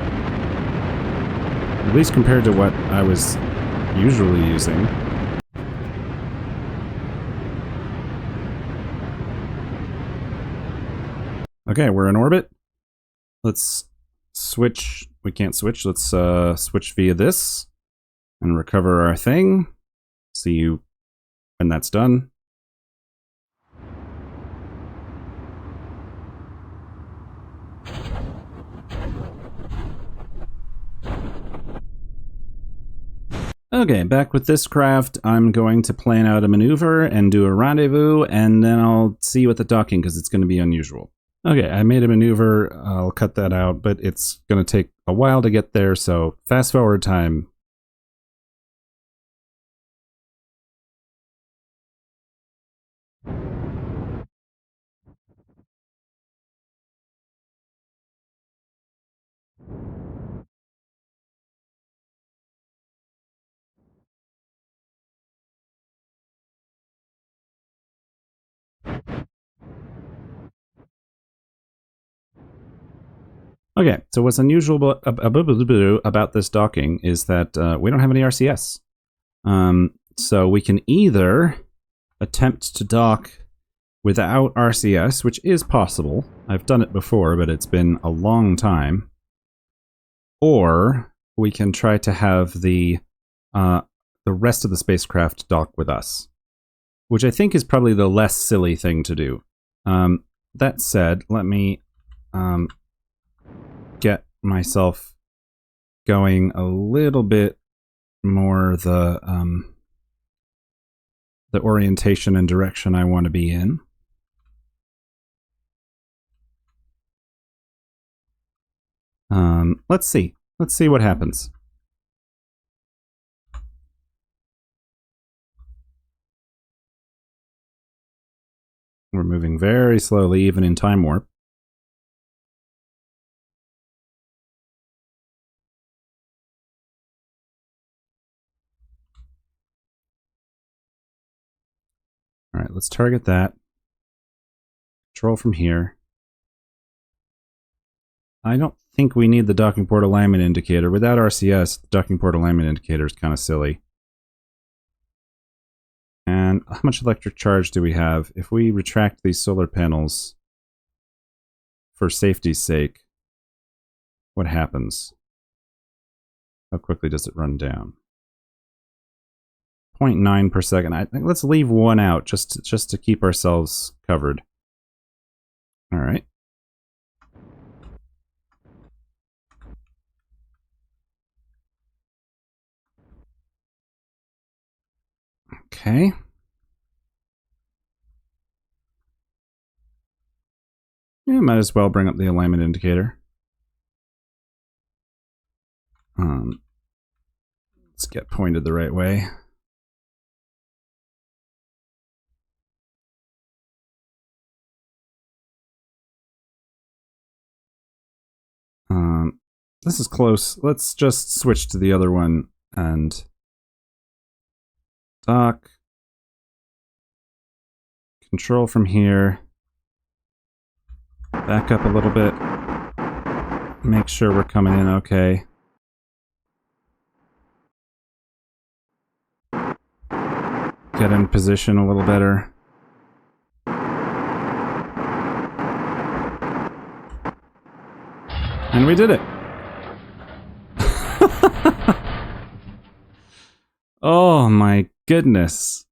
At least compared to what I was usually using. Okay, we're in orbit. Let's switch. We can't switch. Let's switch via this and recover our thing. See you when that's done. Okay, back with this craft, I'm going to plan out a maneuver and do a rendezvous, and then I'll see you at the docking because it's going to be unusual. Okay, I made a maneuver, I'll cut that out, but it's going to take a while to get there, so fast forward time. Okay, so what's unusual about this docking is that we don't have any RCS. So we can either attempt to dock without RCS, which is possible. I've done it before, but it's been a long time. Or we can try to have the rest of the spacecraft dock with us, which I think is probably the less silly thing to do. That said, let me get myself going a little bit more the orientation and direction I want to be in. Let's see. Let's see what happens. We're moving very slowly, even in time warp. All right, let's target that. Control from here. I don't think we need the docking port alignment indicator. Without RCS, the docking port alignment indicator is kind of silly. And how much electric charge do we have? If we retract these solar panels for safety's sake, what happens? How quickly does it run down? 0.9 per second. I think let's leave one out just to keep ourselves covered. All right. Okay. Yeah, might as well bring up the alignment indicator. Let's get pointed the right way. This is close. Let's just switch to the other one and dock. Control from here. Back up a little bit. Make sure we're coming in okay. Get in position a little better. And we did it. Oh my goodness.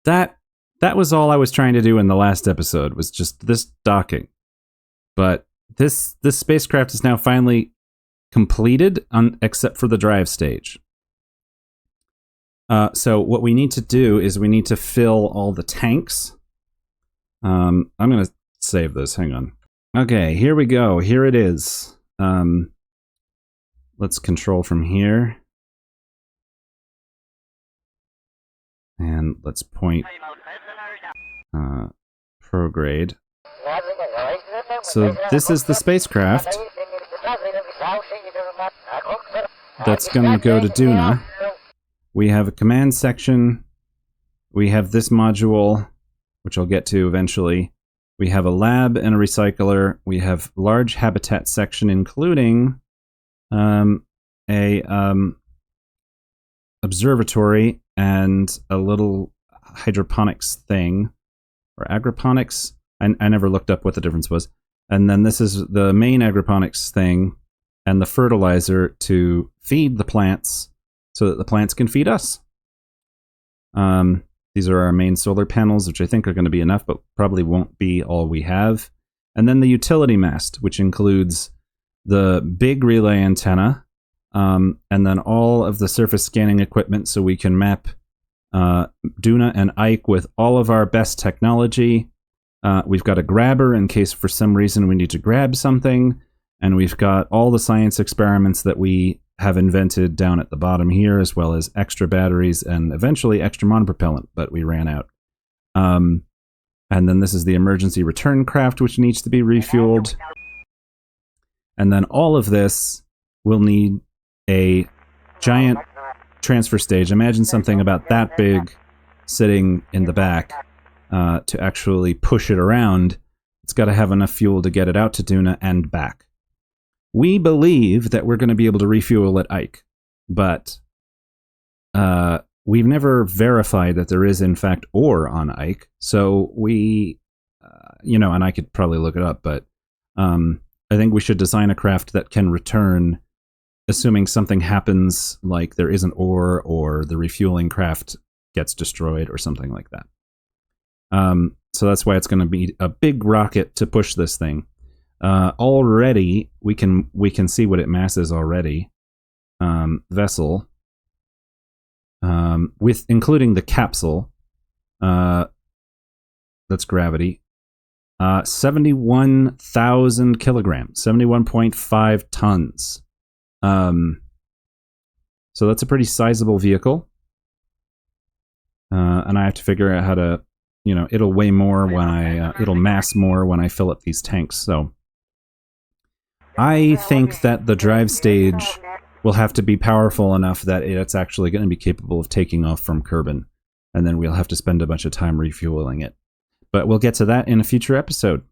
That was all I was trying to do in the last episode, was just this docking. But this spacecraft is now finally completed, except for the drive stage. So what we need to do is we need to fill all the tanks. I'm going to save this. Hang on. Okay, here we go. Here it is. Let's control from here. And let's point prograde. So this is the spacecraft that's going to go to Duna. We have a command section. We have this module, which I'll get to eventually. We have a lab and a recycler. We have large habitat section, including a observatory and a little hydroponics thing, or agroponics. I never looked up what the difference was. And then this is the main agroponics thing and the fertilizer to feed the plants so that the plants can feed us. These are our main solar panels, which I think are going to be enough, but probably won't be all we have. And then the utility mast, which includes the big relay antenna, and then all of the surface scanning equipment so we can map Duna and Ike with all of our best technology. We've got a grabber in case for some reason we need to grab something. And we've got all the science experiments that we have invented down at the bottom here, as well as extra batteries and eventually extra monopropellant, but we ran out. And then this is the emergency return craft, which needs to be refueled. And then all of this will need a giant transfer stage. Imagine something about that big sitting in the back to actually push it around. It's got to have enough fuel to get it out to Duna and back. we believe that we're going to be able to refuel at Ike, but we've never verified that there is, in fact, ore on Ike. So we, and I could probably look it up, but I think we should design a craft that can return, assuming something happens, like there isn't ore or the refueling craft gets destroyed or something like that. So that's why it's going to be a big rocket to push this thing. Already, we can see what it masses already. Vessel, with including the capsule, that's gravity. 71,000 kilograms, 71.5 tons. So that's a pretty sizable vehicle. And I have to figure out how to, it'll weigh more when it'll mass more when I fill up these tanks. So I think that the drive stage will have to be powerful enough that it's actually going to be capable of taking off from Kerbin. And then we'll have to spend a bunch of time refueling it. But we'll get to that in a future episode.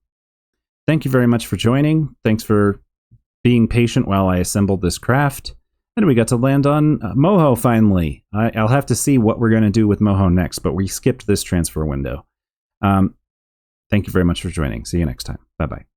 Thank you very much for joining. Thanks for being patient while I assembled this craft. And we got to land on Moho finally. I'll have to see what we're going to do with Moho next, but we skipped this transfer window. Thank you very much for joining. See you next time. Bye-bye.